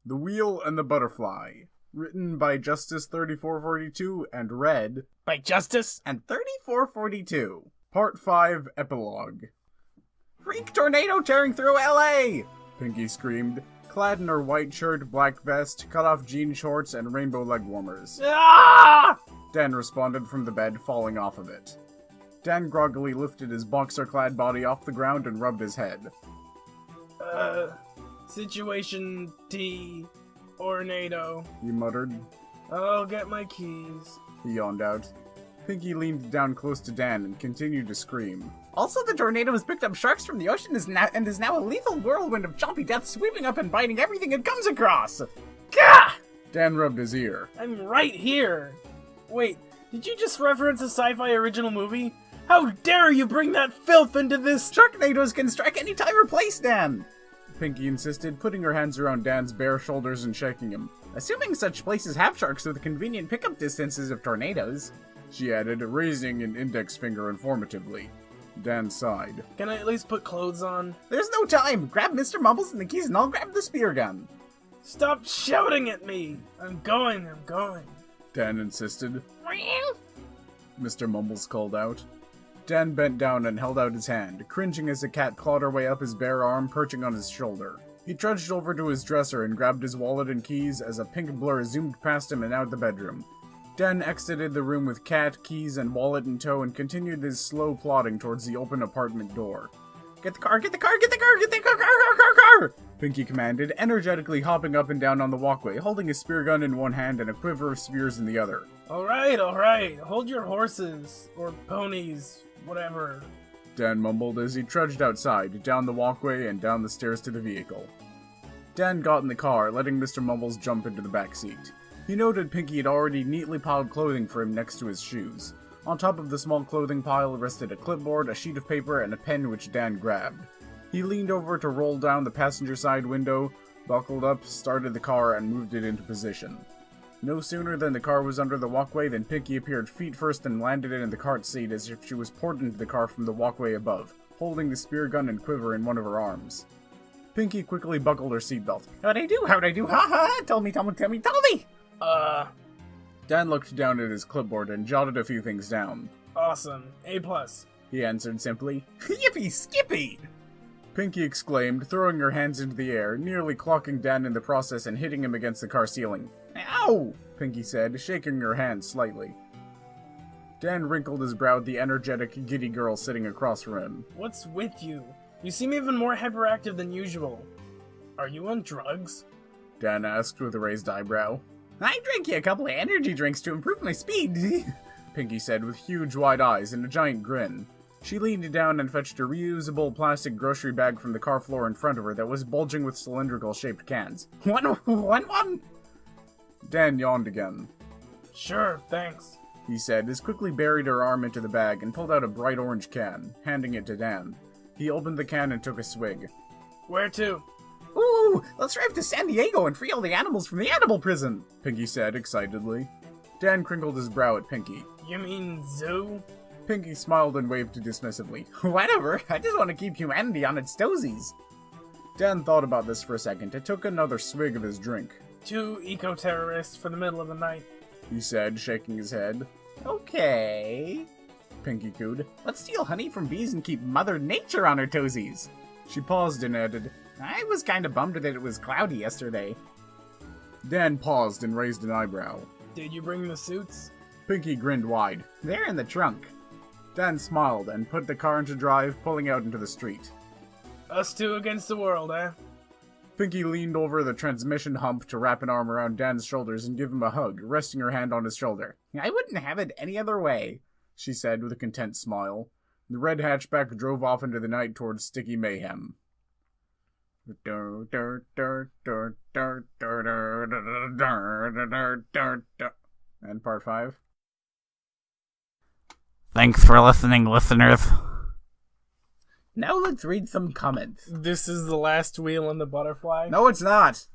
The Wheel and the Butterfly, written by Justice 3442 and read by Justice and 3442. Part 5 Epilogue. Freak tornado tearing through LA! Pinky screamed, clad in her white shirt, black vest, cut-off jean shorts, and rainbow leg warmers. Ah! Dan responded from the bed, falling off of it. Dan groggily lifted his boxer-clad body off the ground and rubbed his head. Situation T. Tornado. He muttered. I'll get my keys. He yawned out. Pinky leaned down close to Dan and continued to scream. Also, the tornado has picked up sharks from the ocean and is now a lethal whirlwind of chompy death sweeping up and biting everything it comes across. Gah! Dan rubbed his ear. I'm right here. Wait, did you just reference a sci-fi original movie? How dare you bring that filth into this? Sharknadoes can strike any time or place, Dan! Pinky insisted, putting her hands around Dan's bare shoulders and shaking him. Assuming such places have sharks with convenient pickup distances of tornadoes. She added, raising an index finger informatively. Dan sighed. Can I at least put clothes on? There's no time! Grab Mr. Mumbles and the keys and I'll grab the spear gun. Stop shouting at me! I'm going. Dan insisted. Mr. Mumbles called out. Dan bent down and held out his hand, cringing as the cat clawed her way up his bare arm, perching on his shoulder. He trudged over to his dresser and grabbed his wallet and keys as a pink blur zoomed past him and out the bedroom. Dan exited the room with cat, keys, and wallet in tow and continued his slow plodding towards the open apartment door. Get the car, get the car, get the car, get the car! Pinky commanded, energetically hopping up and down on the walkway, holding his spear gun in one hand and a quiver of spears in the other. Alright. Hold your horses. Or ponies. Whatever. Dan mumbled as he trudged outside, down the walkway and down the stairs to the vehicle. Dan got in the car, letting Mr. Mumbles jump into the back seat. He noted Pinky had already neatly piled clothing for him next to his shoes. On top of the small clothing pile rested a clipboard, a sheet of paper, and a pen which Dan grabbed. He leaned over to roll down the passenger side window, buckled up, started the car, and moved it into position. No sooner than the car was under the walkway than Pinky appeared feet first and landed in the cart seat as if she was poured into the car from the walkway above, holding the spear gun and quiver in one of her arms. Pinky quickly buckled her seatbelt. How'd I do? Ha ha! Tell me! Dan looked down at his clipboard and jotted a few things down. Awesome. A+. He answered simply. Yippee skippy! Pinky exclaimed, throwing her hands into the air, nearly clocking Dan in the process and hitting him against the car ceiling. Ow! Pinky said, shaking her hand slightly. Dan wrinkled his brow at the energetic, giddy girl sitting across from him. What's with you? You seem even more hyperactive than usual. Are you on drugs? Dan asked with a raised eyebrow. I drank you a couple of energy drinks to improve my speed. Pinky said with huge wide eyes and a giant grin. She leaned down and fetched a reusable plastic grocery bag from the car floor in front of her that was bulging with cylindrical-shaped cans. One. Dan yawned again. Sure, thanks, he said, as quickly buried her arm into the bag and pulled out a bright orange can, handing it to Dan. He opened the can and took a swig. Where to? Ooh, let's drive to San Diego and free all the animals from the animal prison, Pinky said excitedly. Dan crinkled his brow at Pinky. You mean zoo? Pinky smiled and waved dismissively. Whatever, I just want to keep humanity on its toesies. Dan thought about this for a second and took another swig of his drink. 2 eco-terrorists for the middle of the night, he said, shaking his head. Okay, Pinky cooed. Let's steal honey from bees and keep Mother Nature on her toesies. She paused and added, I was kind of bummed that it was cloudy yesterday. Dan paused and raised an eyebrow. Did you bring the suits? Pinky grinned wide. They're in the trunk. Dan smiled and put the car into drive, pulling out into the street. Us two against the world, eh? Pinky leaned over the transmission hump to wrap an arm around Dan's shoulders and give him a hug, resting her hand on his shoulder. I wouldn't have it any other way, she said with a content smile. The red hatchback drove off into the night towards sticky mayhem. And part 5. Thanks for listening, listeners. Now let's read some comments. This is the last Wheel and the Butterfly? No, it's not!